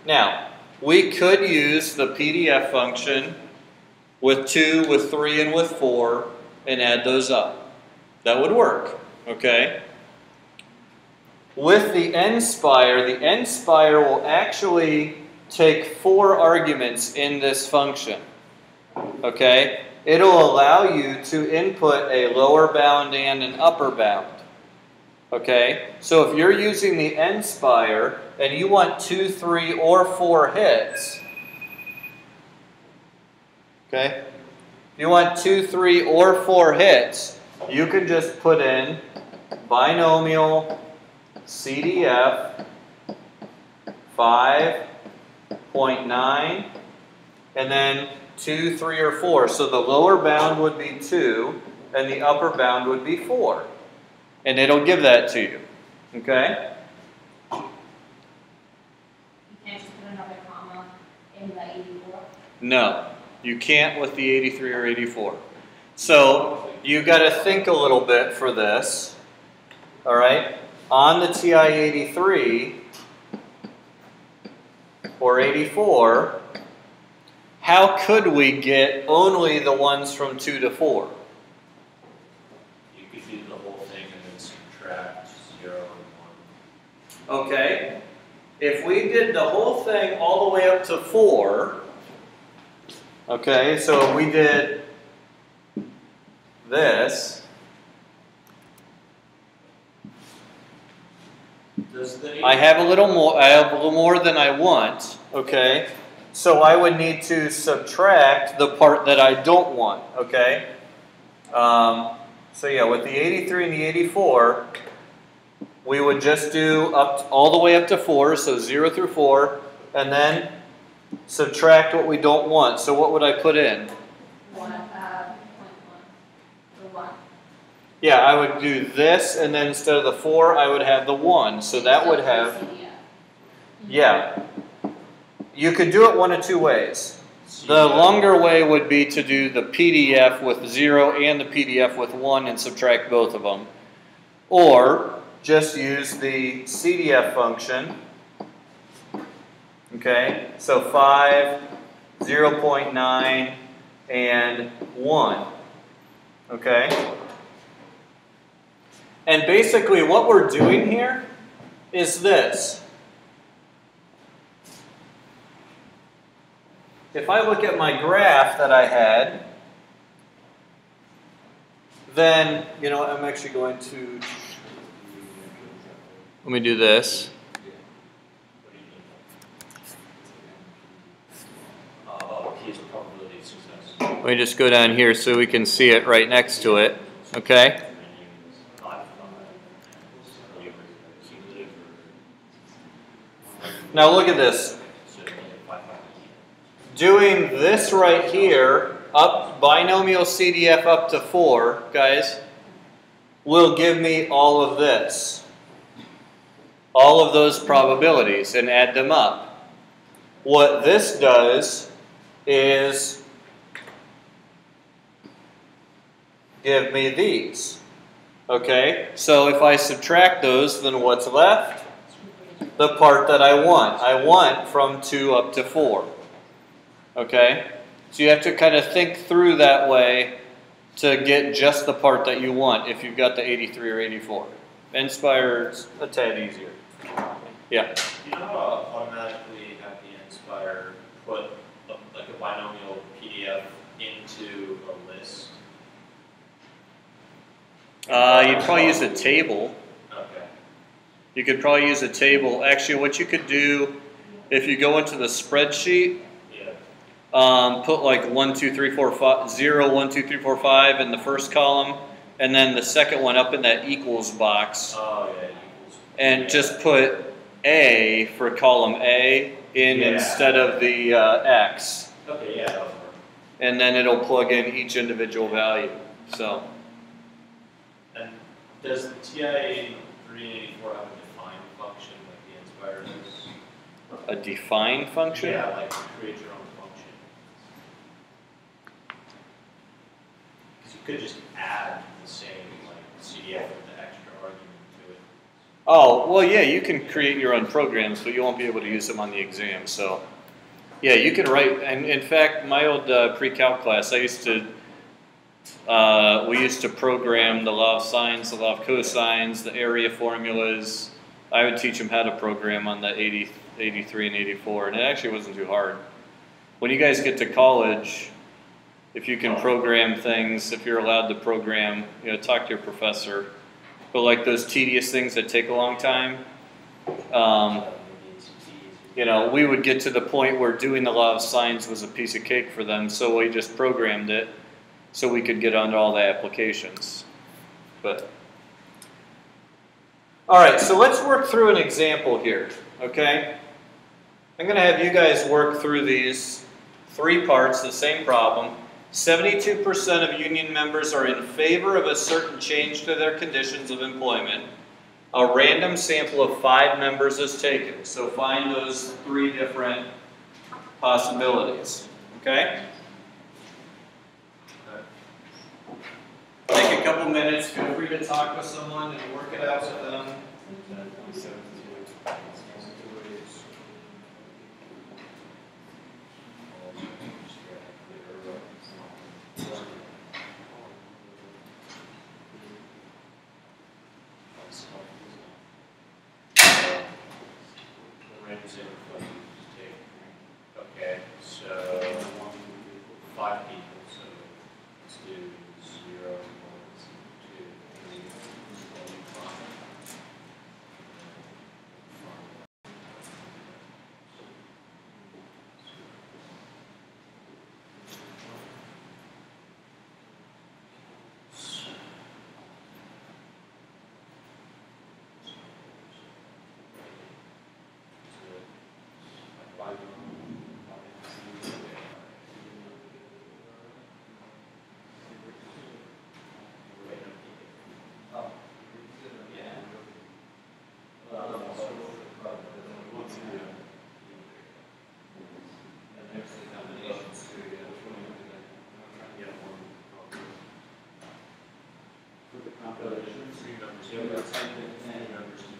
Now, we could use the PDF function with 2, with 3, and with 4 and add those up. That would work. Okay? With the nSpire will actually take 4 arguments in this function. Okay? It'll allow you to input a lower bound and an upper bound. Okay? So if you're using the nSpire and you want 2, 3, or 4 hits, okay? If you want 2, 3, or 4 hits, you can just put in binomial CDF 5.9 and then 2, 3, or 4. So the lower bound would be 2 and the upper bound would be 4. And it'll give that to you. Okay? You can't just put another comma in the 84. No, you can't with the 83 or 84. So you got to think a little bit for this. All right? On the TI 83 or 84, how could we get only the ones from 2 to 4? You could do the whole thing and then subtract 0 and 1. Okay? If we did the whole thing all the way up to 4, okay, so we did this. I have a little more. I have a little more than I want. Okay, so I would need to subtract the part that I don't want. Okay, so yeah, with the 83 and the 84, we would just do all the way up to 4, so 0 through 4, and then subtract what we don't want. So what would I put in? 1, 0.1. The 1. Yeah, I would do this, and then instead of the 4, I would have the 1. So that would have, yeah. You could do it one of two ways. The longer way would be to do the PDF with 0 and the PDF with 1 and subtract both of them. Or just use the CDF function. Okay, so 5, 0.9, and 1. Okay? And basically what we're doing here is this. If I look at my graph that I had, then, you know, I'm actually going to, let me do this. Let me just go down here so we can see it right next to it, okay? Now look at this. Doing this right here, up binomial CDF up to 4, guys, will give me all of this. All of those probabilities and add them up. What this does is give me these. Okay, so if I subtract those, then what's left? The part that I want. I want from 2 up to 4. Okay, so you have to kind of think through that way to get just the part that you want if you've got the 83 or 84. Nspire's a tad easier. Yeah? You know how automatically have the Nspire put like a binomial PDF into a list? You'd probably use a table. Okay. You could probably use a table. Actually, what you could do, if you go into the spreadsheet, put like 1, 2, 3, 4, 5, 0, 1, 2, 3, 4, 5 in the first column, and then the second one up in that equals box. Oh, yeah, equals. And just put A for column A in instead of the X. Okay, yeah, that'll work. And then it'll plug in each individual value. So. And does the TI 384 have a define function like the Nspire does? A define function? Yeah, like create your own function. Because you could just add the same like CDF with the extra argument to it. Oh, well, yeah, you can create your own programs, but you won't be able to use them on the exam. So, yeah, you can write. And in fact, my old pre-calc class, we used to program the law of sines, the law of cosines, the area formulas. I would teach them how to program on the 83 and 84, and it actually wasn't too hard. When you guys get to college, if you can program things, if you're allowed to program, you know, talk to your professor. But like those tedious things that take a long time, you know, we would get to the point where doing the law of sines was a piece of cake for them, so we just programmed it so we could get onto all the applications. But all right, so let's work through an example here, okay? I'm going to have you guys work through these 3 parts, the same problem. 72% of union members are in favor of a certain change to their conditions of employment. a random sample of 5 members is taken. So find those 3 different possibilities. Okay? Take a couple minutes, feel free to talk with someone and work it out with them. Okay, so 5 people, so let's do 0, 1, 2, 3, 4, 5.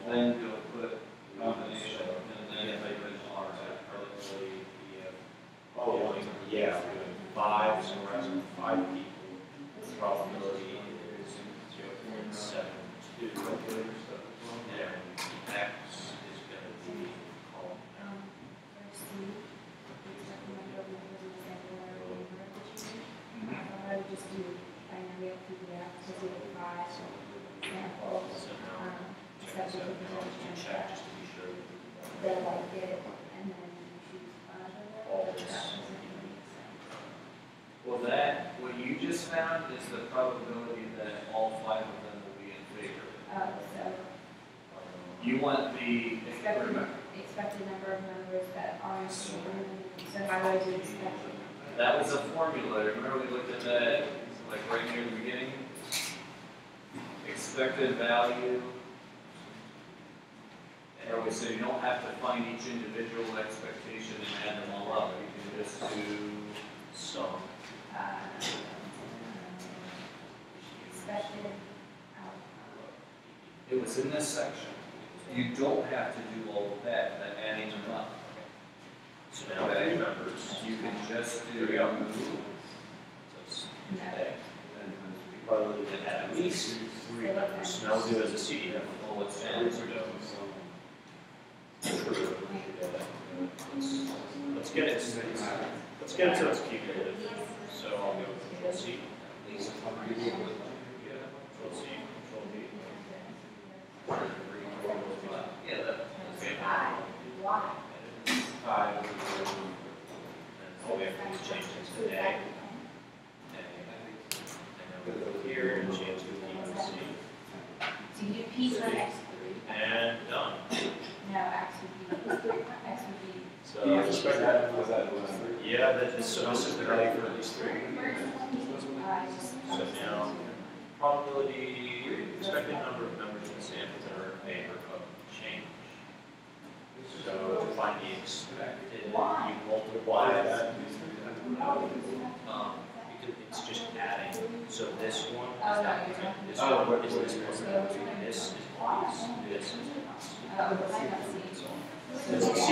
Then you'll put combination, and then if I put R, oh, yeah, 5, so we're asking 5 people. The probability is 0.72. And X is going to be called I would just do binomial PDF to do 5 samples. check this out. Check just to be sure. They like it, and then you choose 5 of All it. this. Well, that, what you just found is the probability that all 5 of them will be in favor. So You want the, expected number of members that are in favor. So how do I do expected? that was a formula. Remember we looked at that, like right near the beginning? Expected value. And we said you don't have to find each individual expectation and add them all up. You can just do sum. Expected It was in this section. You don't have to do all of that, but adding them up. So now 3 members. You can just do. There we go. outcome. Probably at least 3 members. Now we'll do it as a CDF. Oh, it's Let's get it. Let's get it so it's cumulative. So I'll go Control C. Control C. Control V. Yeah, that. Okay. 5. 5. And all we have to do is change it to A. And then we go here and change to P and C. So you do P for X3. And done. No, X would be. So yeah, this is the value for these 3. So now, probability, expected number of members in the sample that are in favor of change. So find the expected, you multiply that. Because it's just adding. So this one is that, this one is this one, this is this is this. So it's a C.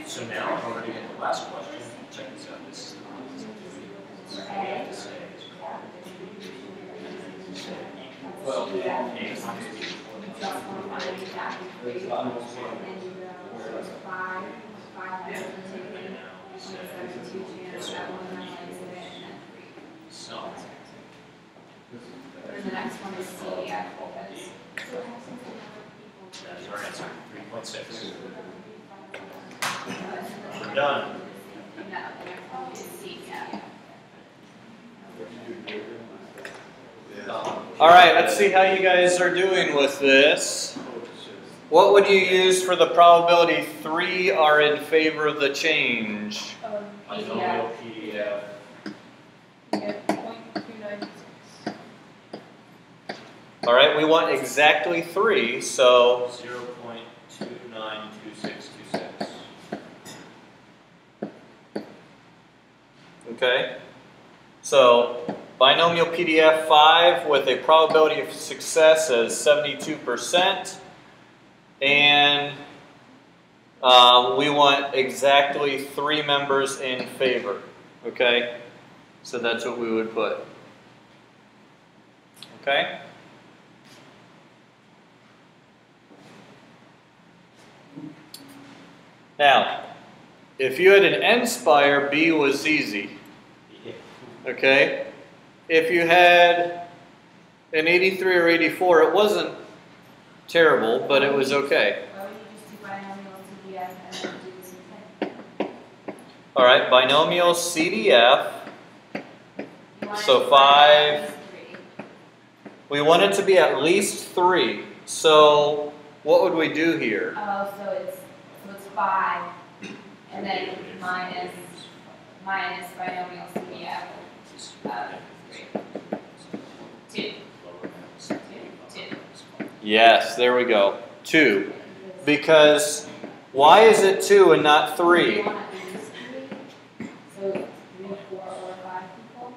So now, in order to get the last question, check this out. This is the one. So we have to say is Well, A times B. And now we say this one sum. And the next one is CDF. That is our answer, 3.6. We're done. No, the next one is CDF. All right, let's see how you guys are doing with this. What would you use for the probability 3 are in favor of the change? Binomial PDF. You get 0.296. All right, we want exactly 3, so 0.292626. okay. So binomial PDF 5 with a probability of success as 72%, and we want exactly 3 members in favor. Okay, so that's what we would put. Okay. Now, if you had an N spire, B was easy. Okay? If you had an 83 or 84, it wasn't terrible, but it was okay. Why would you just do binomial CDF and then do the same thing? All right, binomial CDF. You want So it to 5. be 3. We want it to be at least 3. So what would we do here? Oh, so it's 5, and then minus binomial CDF of 3. 2. Yes, there we go. 2. Because why is it 2 and not 3? You want at least 3, so 3, 4, or 5 people.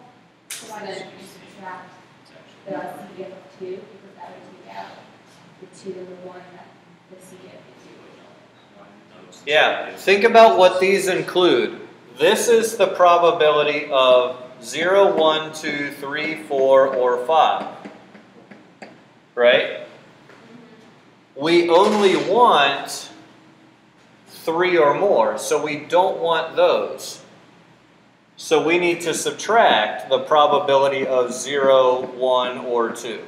So then you subtract the CDF of 2, because that would take out the 2 and the 1 that the CDF gives you. Yeah, think about what these include. This is the probability of 0, 1, 2, 3, 4, or 5. Right? We only want 3 or more, so we don't want those. So we need to subtract the probability of 0, 1, or 2.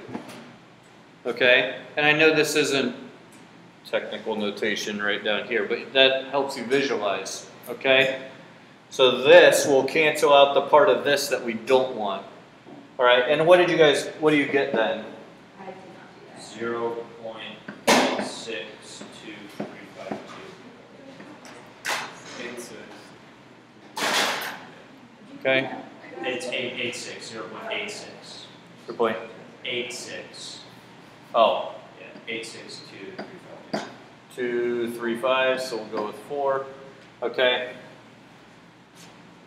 Okay? And I know this isn't technical notation right down here, but that helps you visualize. Okay? So this will cancel out the part of this that we don't want. All right? And what do you get then? I did not do that. 0.62352. Okay? It's 886, 0.86. Good point. 86. Oh. Yeah, 86235. 2, 3, 5, so we'll go with 4. Okay.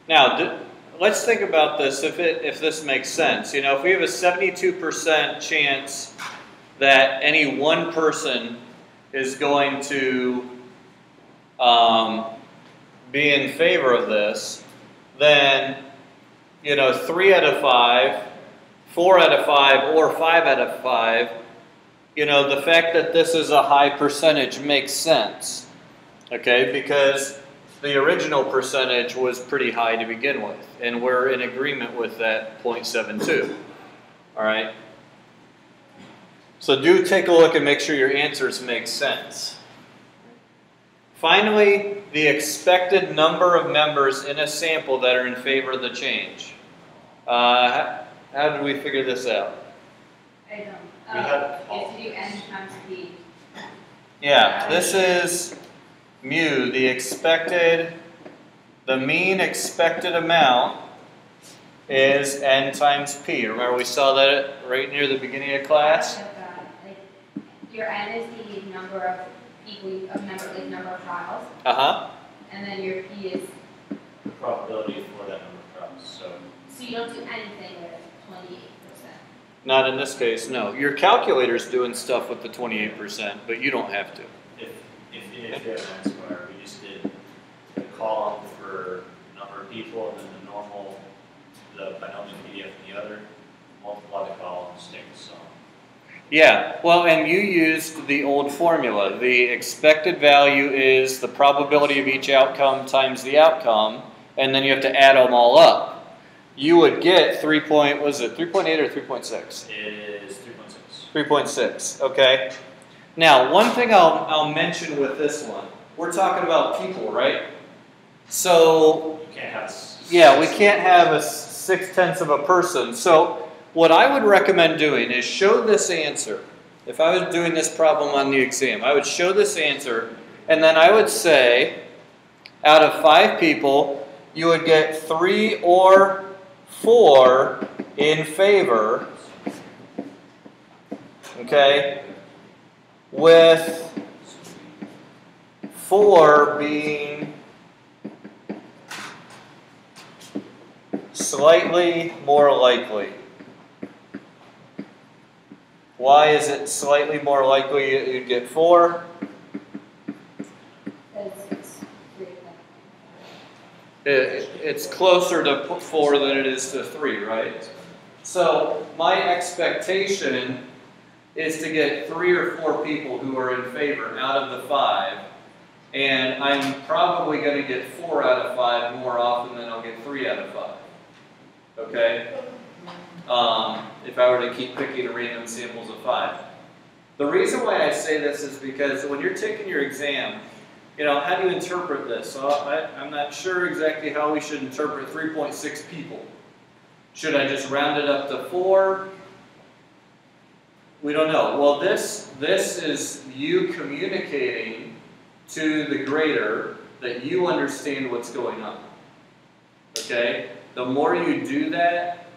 Now, let's think about this if this makes sense. You know, if we have a 72% chance that any one person is going to be in favor of this, then, you know, 3 out of 5, 4 out of 5, or 5 out of 5, you know, the fact that this is a high percentage makes sense, okay, because the original percentage was pretty high to begin with, and we're in agreement with that 0.72, all right? So do take a look and make sure your answers make sense. Finally, the expected number of members in a sample that are in favor of the change. How did we figure this out? I don't. We had You have to do n times p. Yeah, this is mu, the mean expected amount is n times p. Remember we saw that right near the beginning of class? Like, your n is the number of people, number of trials, Uh-huh. and then your p is. The probability for that number of trials. So You don't do anything with 28%. Not in this case, no. Your calculator's doing stuff with the 28%, but you don't have to. if you have an N square, we just did the column for number of people, and then the binomial PDF in the other, multiply the columns, take the sum. Yeah, well, and you used the old formula. The expected value is the probability of each outcome times the outcome, and then you have to add them all up. You would get 3.8 or 3.6? It is 3.6. 3.6, okay. Now, one thing I'll mention with this one, we're talking about people, right? So, You can't have. yeah, we can't have a 6/10 of a person. So, what I would recommend doing is show this answer. If I was doing this problem on the exam, I would show this answer, and then I would say, out of 5 people, you would get 3 or 4 in favor Okay? With 4 being slightly more likely. Why is it slightly more likely you'd get 4? It's closer to 4 than it is to 3, right? So my expectation is to get 3 or 4 people who are in favor out of the 5. And I'm probably going to get 4 out of 5 more often than I'll get 3 out of 5. Okay? If I were to keep picking random samples of 5. The reason why I say this is because when you're taking your exam, you know, how do you interpret this? So I'm not sure exactly how we should interpret 3.6 people. Should I just round it up to 4? We don't know. Well, this is you communicating to the grader that you understand what's going on. Okay? The more you do that,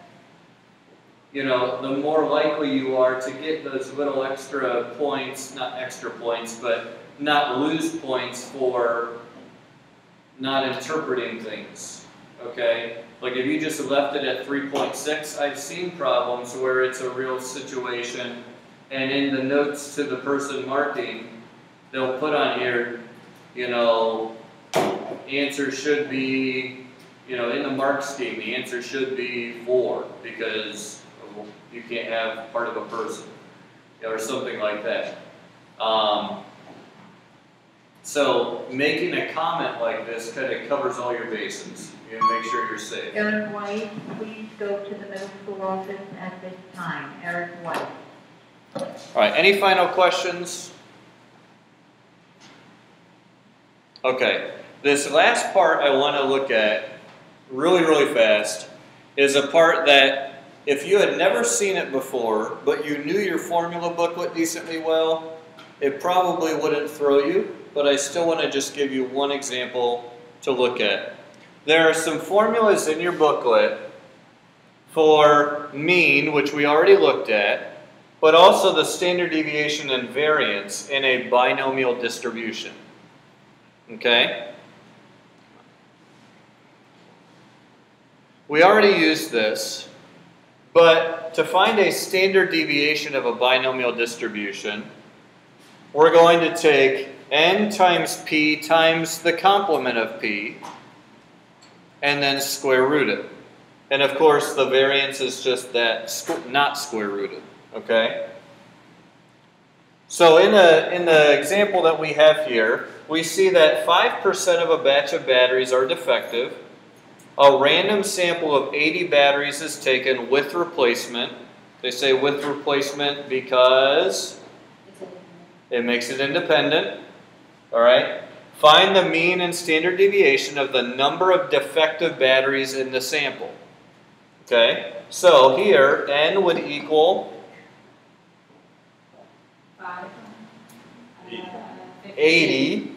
you know, the more likely you are to get those little extra points, not extra points, but not lose points for not interpreting things. Okay? Like if you just left it at 3.6, I've seen problems where it's a real situation, and in the notes to the person marking, they'll put on here, you know, answer should be, you know, in the mark scheme, the answer should be 4 because you can't have part of a person, you know, or something like that. So making a comment like this kind of covers all your bases. You know, make sure you're safe. Aaron White, please go to the middle school office at this time. Aaron White. All right, any final questions? Okay, this last part I want to look at really, really fast is a part that if you had never seen it before, but you knew your formula booklet decently well, it probably wouldn't throw you, but I still want to just give you one example to look at. There are some formulas in your booklet for mean, which we already looked at, but also the standard deviation and variance in a binomial distribution. Okay? We already used this, but to find a standard deviation of a binomial distribution, we're going to take n times p times the complement of p, and then square root it. And of course, the variance is just that, not square rooted. Okay? So in the example that we have here, we see that 5% of a batch of batteries are defective. A random sample of 80 batteries is taken with replacement. They say with replacement because it makes it independent. All right? Find the mean and standard deviation of the number of defective batteries in the sample. Okay? So here, n would equal 80.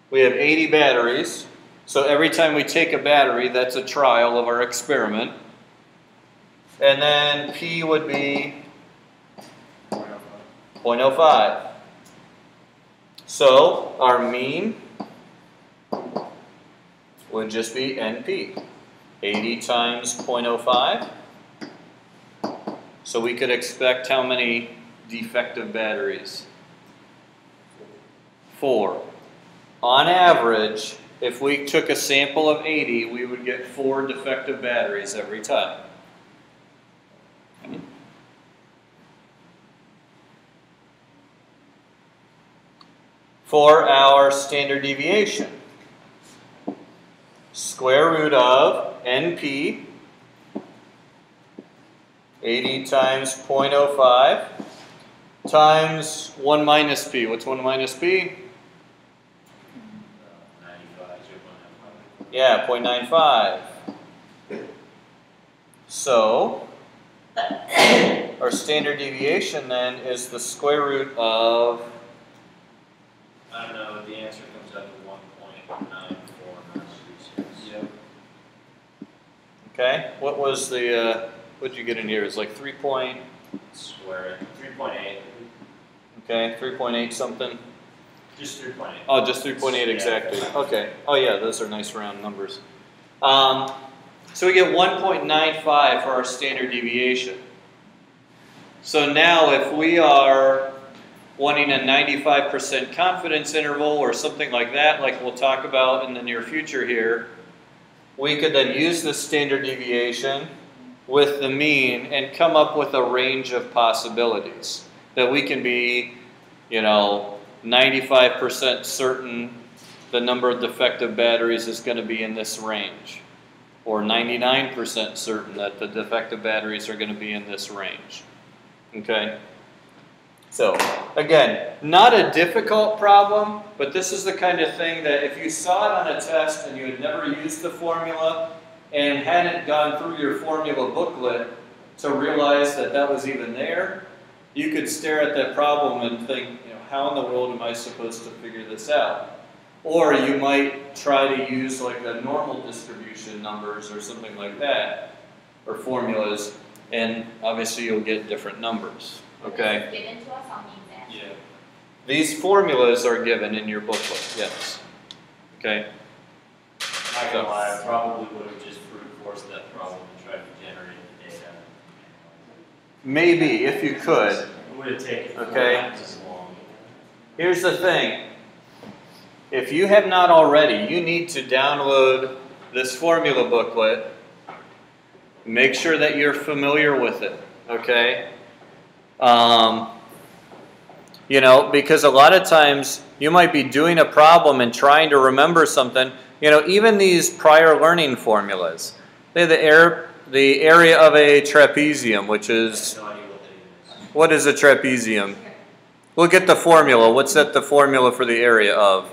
We have 80 batteries. So every time we take a battery, that's a trial of our experiment. And then P would be 0.05. So our mean would just be NP. 80 times 0.05. So we could expect how many defective batteries? 4. On average, if we took a sample of 80, we would get 4 defective batteries every time. Okay. For our standard deviation, square root of NP, 80 times 0.05, times 1 minus P. What's 1 minus P? Yeah, 0.95. So, our standard deviation then is the square root of... I don't know, the answer comes up to 1.9496. Yep. Okay, what was the, what did you get in here? It's like 3 point... Square it. 3.8. Okay, 3.8 something. Just 3.8. Oh, just 3.8 exactly. Okay. Oh yeah, those are nice round numbers. So we get 1.95 for our standard deviation. So now if we are wanting a 95% confidence interval or something like that, like we'll talk about in the near future here, we could then use the standard deviation with the mean and come up with a range of possibilities that we can be, 95% certain the number of defective batteries is going to be in this range, or 99% certain that the defective batteries are going to be in this range. Okay? So, again, not a difficult problem, but this is the kind of thing that if you saw it on a test and you had never used the formula and hadn't gone through your formula booklet to realize that that was even there, you could stare at that problem and think, how in the world am I supposed to figure this out? Or you might try to use like the normal distribution numbers or something like that, or formulas, and obviously you'll get different numbers. Okay? Given to us on the exam. Yeah. These formulas are given in your booklet, yes. Okay? Not gonna lie, I probably would have just brute forced that problem and tried to generate the data. Maybe, if you could. It would have taken 4 Okay. times as long. Here's the thing. If you have not already, you need to download this formula booklet. Make sure that you're familiar with it, okay? Because a lot of times you might be doing a problem and trying to remember something. Even these prior learning formulas. They have the area of a trapezium, which is, No idea what that is. what is a trapezium? Look at the formula. What's that the formula for the area of?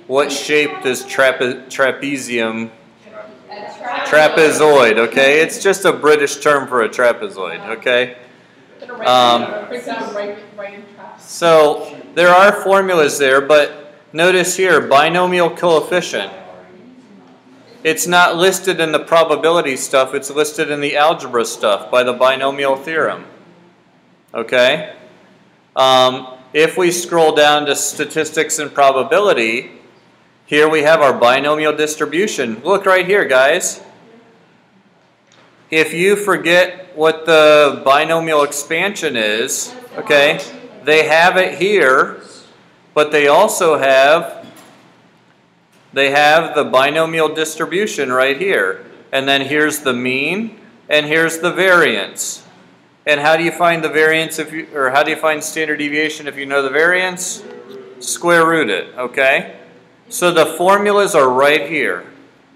What shape does trapezium? Trapezoid, okay? It's just a British term for a trapezoid, okay? So there are formulas there, but notice here, binomial coefficient. It's not listed in the probability stuff, it's listed in the algebra stuff by the binomial theorem. Okay? If we scroll down to statistics and probability, here we have our binomial distribution. Look right here, guys. If you forget what the binomial expansion is, okay, they have it here, but they also have the binomial distribution right here. And then here's the mean, and here's the variance. And how do you find the variance or how do you find standard deviation if you know the variance? Square root it, okay? So the formulas are right here.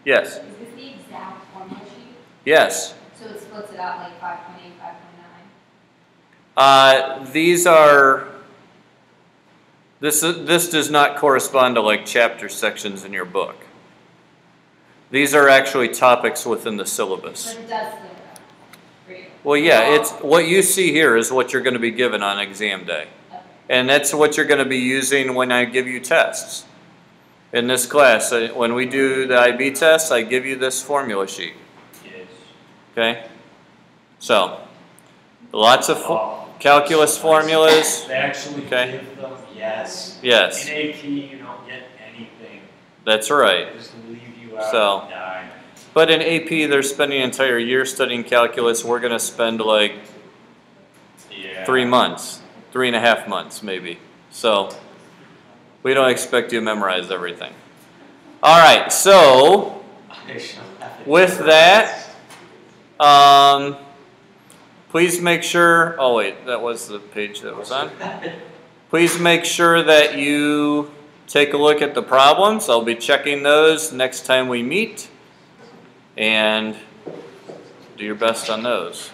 Yes? Is this the exact formula sheet? Yes. So it splits it out like 5.8, 5.9? These are, this does not correspond to like chapter sections in your book. These are actually topics within the syllabus. But it does split it up. Great. Well, yeah, it's what you see here is what you're going to be given on exam day. Okay. And that's what you're going to be using when I give you tests. In this class, when we do the IB test, I give you this formula sheet. Yes. Okay? So, lots of calculus formulas. They actually Okay. give them, yes. Yes, In AP, you don't get anything. that's right. They just leave you out So- and die. But in AP, they're spending an entire year studying calculus. We're going to spend like Yeah. 3 months, 3.5 months maybe. So, we don't expect you to memorize everything. All right, so with that, please make sure, oh wait, that was the page that was on. Please make sure that you take a look at the problems. I'll be checking those next time we meet, and do your best on those.